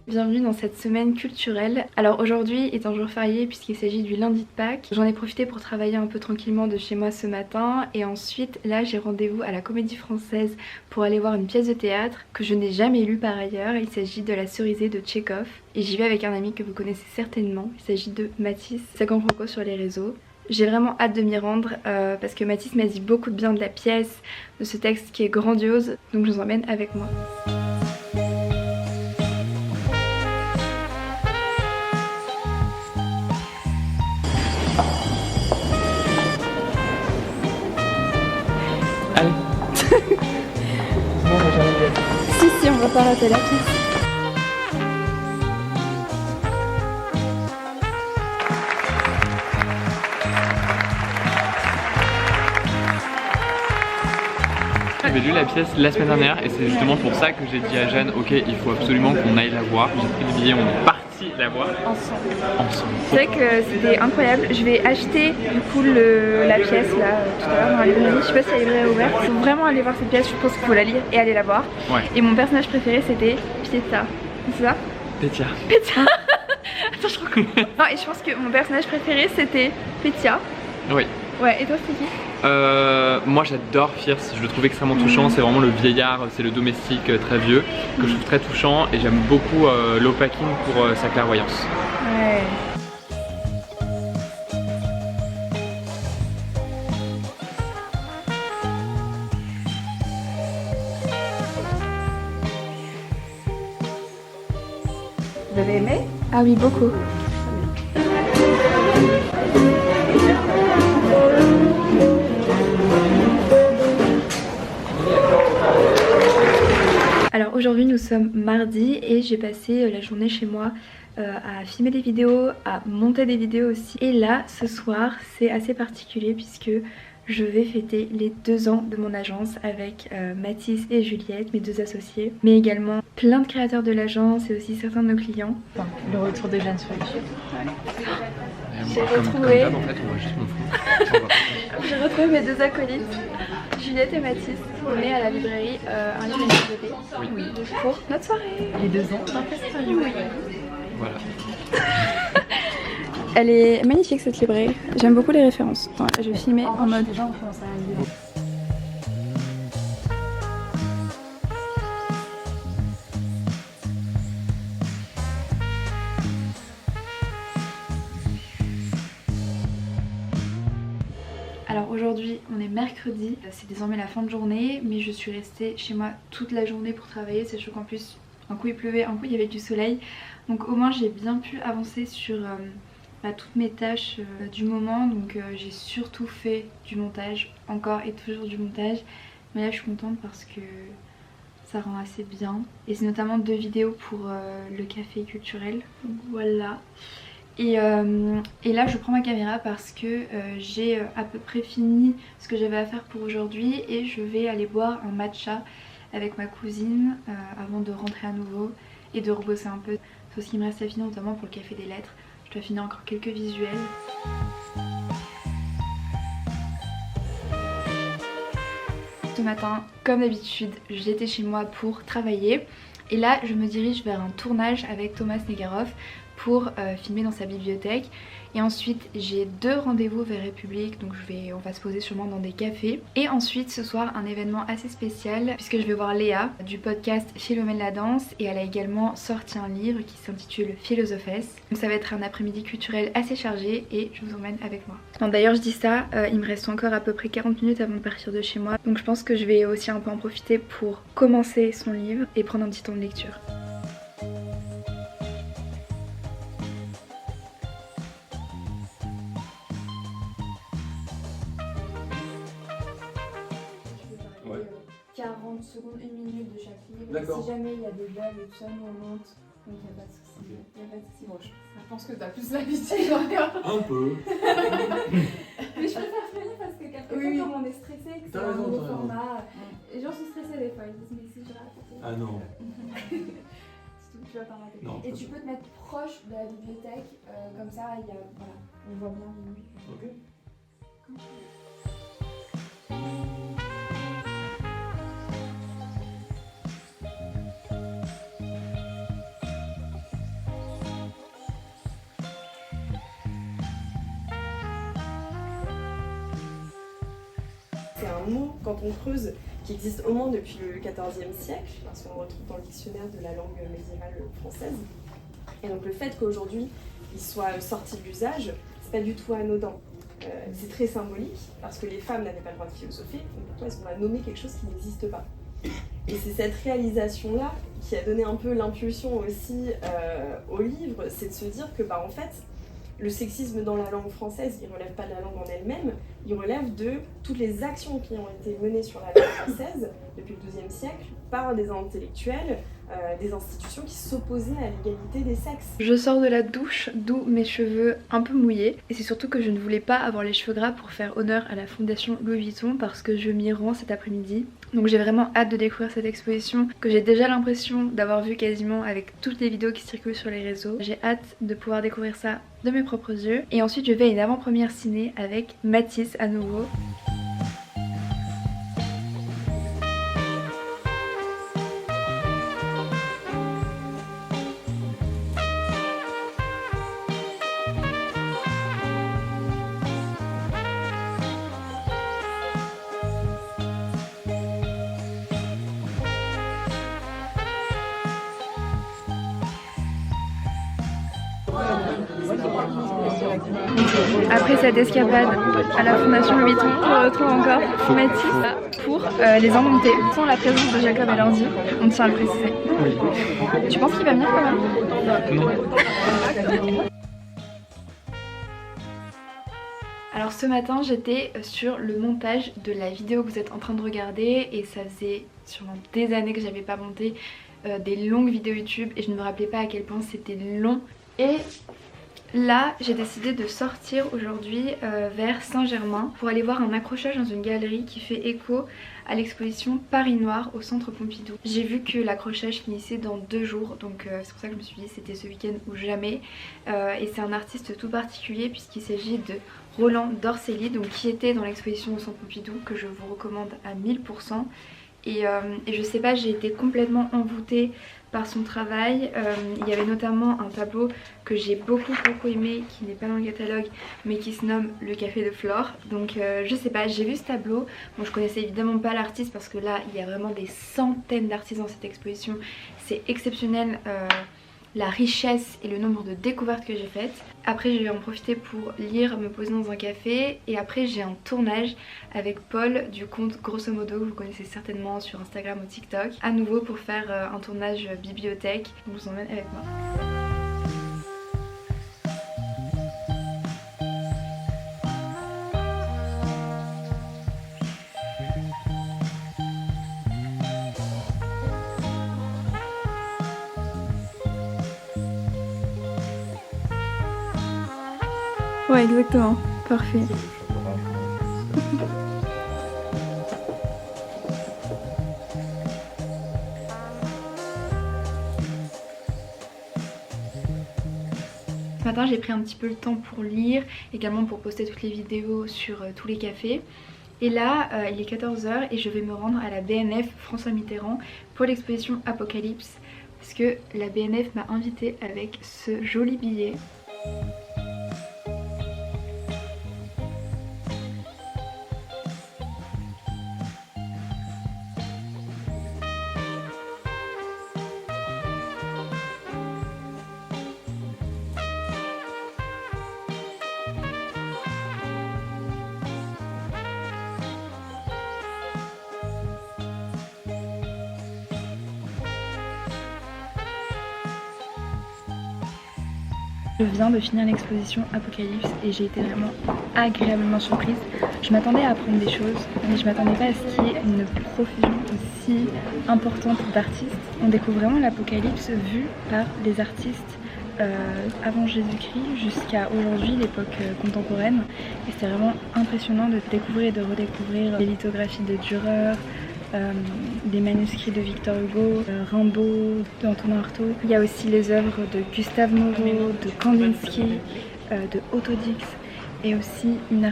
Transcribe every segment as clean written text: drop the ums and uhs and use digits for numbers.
Bienvenue dans cette semaine culturelle. Alors aujourd'hui est un jour férié puisqu'il s'agit du lundi de Pâques. J'en ai profité pour travailler un peu tranquillement de chez moi ce matin et ensuite là j'ai rendez-vous à la Comédie Française pour aller voir une pièce de théâtre que je n'ai jamais lue par ailleurs. Il s'agit de La Cerisée de Tchekhov et j'y vais avec un ami que vous connaissez certainement. Il s'agit de Mathis, Sagan Franco sur les réseaux. J'ai vraiment hâte de m'y rendre parce que Mathis m'a dit beaucoup de bien de la pièce, de ce texte qui est grandiose, donc je vous emmène avec moi. Allez. Si, on va pas rater la pièce. J'avais lu la pièce la semaine dernière et c'est justement pour ça que j'ai dit à Jeanne, ok, il faut absolument qu'on aille la voir. J'ai pris le billet, on est parti la voir. Ensemble. C'est vrai que c'était incroyable. Je vais acheter du coup la pièce là tout à l'heure dans la librairie. Je sais pas si la librairie est ouverte. Il faut vraiment aller voir cette pièce, je pense qu'il faut la lire et aller la voir. Ouais. Et mon personnage préféré c'était Pietà. C'est ça? Pétia. Pétia. Attends, je reconnais. Non, et je pense que mon personnage préféré c'était Pétia. Oui. Ouais, et toi c'était qui? Moi j'adore Fierce, je le trouve extrêmement touchant, c'est vraiment le vieillard, c'est le domestique très vieux que je trouve très touchant et j'aime beaucoup Lopakin pour sa clairvoyance. Ouais. Vous avez aimé? Ah oui, beaucoup. Alors aujourd'hui nous sommes mardi et j'ai passé la journée chez moi à filmer des vidéos, à monter des vidéos aussi. Et là ce soir c'est assez particulier puisque je vais fêter les 2 ans de mon agence avec Mathis et Juliette, mes 2 associés, mais également plein de créateurs de l'agence et aussi certains de nos clients. Enfin, le retour de Jeanne sur YouTube. J'ai retrouvé... en fait, on va juste m'en foutre. J'ai retrouvé mes 2 acolytes, Juliette et Mathis. On est à la librairie un livre et une BD pour notre soirée. Les 2 ans d'un festival. Oui. Voilà. Elle est magnifique cette librairie, j'aime beaucoup les références. Attends, je vais filmer en mode... Déjà on commence à lire. Alors aujourd'hui on est mercredi, c'est désormais la fin de journée, mais je suis restée chez moi toute la journée pour travailler, sachant qu'en plus un coup il pleuvait, un coup il y avait du soleil. Donc au moins j'ai bien pu avancer sur toutes mes tâches du moment. Donc j'ai surtout fait du montage, encore et toujours du montage. Mais là je suis contente parce que ça rend assez bien. Et c'est notamment 2 vidéos pour le café culturel, donc voilà. Et là je prends ma caméra parce que j'ai à peu près fini ce que j'avais à faire pour aujourd'hui et je vais aller boire un matcha avec ma cousine avant de rentrer à nouveau et de rebosser un peu. C'est ce qui me reste à finir, notamment pour le café des lettres. Je dois finir encore quelques visuels. Ce matin, comme d'habitude, j'étais chez moi pour travailler et là je me dirige vers un tournage avec Thomas Negaroff pour filmer dans sa bibliothèque. Et ensuite j'ai 2 rendez-vous vers République, donc on va se poser sûrement dans des cafés. Et ensuite ce soir un événement assez spécial puisque je vais voir Léa du podcast Philomène la danse et elle a également sorti un livre qui s'intitule Philosophesse. Donc ça va être un après-midi culturel assez chargé et je vous emmène avec moi. D'ailleurs je dis ça, il me reste encore à peu près 40 minutes avant de partir de chez moi, donc je pense que je vais aussi un peu en profiter pour commencer son livre et prendre un petit temps de lecture. Ouais. 40 secondes, 1 minute de chaque livre. D'accord. Si jamais il y a des blagues et tout ça, nous on monte. Donc il n'y a pas de souci. Ok. Il y a pas de souci. Bon, je pense que t'as plus l'habitude encore. Un peu. Mais je préfère filmer parce que quelquefois Oui. quand on est stressé, que c'est T'as un raison, nouveau t'as raison. format, les gens sont stressés des fois, ils disent mais si je rate. Ah non. Tu vas pas rater. Non, Et pas tu ça. peux te mettre proche de la bibliothèque, comme ça il y a, voilà, on voit bien les nuits. Ok. C'est un mot, quand on creuse, qui existe au moins depuis le XIVe siècle, parce qu'on le retrouve dans le dictionnaire de la langue médiévale française. Et donc le fait qu'aujourd'hui il soit sorti de l'usage, c'est pas du tout anodin. C'est très symbolique, parce que les femmes n'avaient pas le droit de philosopher, donc pourquoi est-ce qu'on a nommé quelque chose qui n'existe pas? Et c'est cette réalisation-là qui a donné un peu l'impulsion aussi au livre, c'est de se dire que en fait, le sexisme dans la langue française, il ne relève pas de la langue en elle-même, il relève de toutes les actions qui ont été menées sur la langue française depuis le XIIe siècle par des intellectuels, des institutions qui s'opposaient à l'égalité des sexes. Je sors de la douche, d'où mes cheveux un peu mouillés. Et c'est surtout que je ne voulais pas avoir les cheveux gras pour faire honneur à la fondation Louis Vuitton parce que je m'y rends cet après-midi. Donc j'ai vraiment hâte de découvrir cette exposition que j'ai déjà l'impression d'avoir vue quasiment avec toutes les vidéos qui circulent sur les réseaux. J'ai hâte de pouvoir découvrir ça de mes propres yeux. Et ensuite je vais à une avant-première ciné avec Matisse à nouveau. Après cette escapade à la Fondation Louis Vuitton, je retrouve encore Mathis pour les indomptés. Sans la présence de Jacob et Lundi, on tient à le préciser. Oui. Tu penses qu'il va venir quand même? Non. Alors ce matin j'étais sur le montage de la vidéo que vous êtes en train de regarder et ça faisait sûrement des années que j'avais pas monté des longues vidéos YouTube et je ne me rappelais pas à quel point c'était long. Et là j'ai décidé de sortir aujourd'hui vers Saint-Germain pour aller voir un accrochage dans une galerie qui fait écho à l'exposition Paris Noir au centre Pompidou. J'ai vu que l'accrochage finissait dans 2 jours donc c'est pour ça que je me suis dit c'était ce week-end ou jamais. Et c'est un artiste tout particulier puisqu'il s'agit de Roland Dorcelli, donc qui était dans l'exposition au centre Pompidou, que je vous recommande à 1000%. Et je sais pas, j'ai été complètement envoûtée par son travail. Il y avait notamment un tableau que j'ai beaucoup aimé, qui n'est pas dans le catalogue, mais qui se nomme Le Café de Flore. Donc je sais pas, j'ai vu ce tableau. Bon, je connaissais évidemment pas l'artiste parce que là, il y a vraiment des centaines d'artistes dans cette exposition. C'est exceptionnel. La richesse et le nombre de découvertes que j'ai faites. Après je vais en profiter pour lire, me poser dans un café et après j'ai un tournage avec Paul du compte Grosso Modo que vous connaissez certainement sur Instagram ou TikTok, à nouveau pour faire un tournage bibliothèque. Je vous emmène avec moi. Ouais, exactement. Parfait. Ce matin j'ai pris un petit peu le temps pour lire, également pour poster toutes les vidéos sur tous les cafés. Et là il est 14 h et je vais me rendre à la BNF François Mitterrand pour l'exposition Apocalypse. Parce que la BNF m'a invitée avec ce joli billet. Je viens de finir l'exposition Apocalypse et j'ai été vraiment agréablement surprise. Je m'attendais à apprendre des choses, mais je m'attendais pas à ce qu'il y ait une profusion aussi importante d'artistes. On découvre vraiment l'Apocalypse vu par les artistes avant Jésus-Christ jusqu'à aujourd'hui, l'époque contemporaine. Et c'était vraiment impressionnant de découvrir et de redécouvrir les lithographies de Dürer, des manuscrits de Victor Hugo, Rimbaud, d'Antonin Artaud. Il y a aussi les œuvres de Gustave Moreau, de Kandinsky, de Otto Dix et aussi une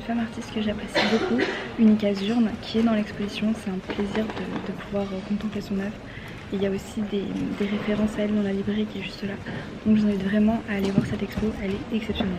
femme artiste que j'apprécie beaucoup, Unica Zurn, qui est dans l'exposition. C'est un plaisir de pouvoir contempler son œuvre. Et il y a aussi des références à elle dans la librairie qui est juste là. Donc je vous invite vraiment à aller voir cette expo, elle est exceptionnelle.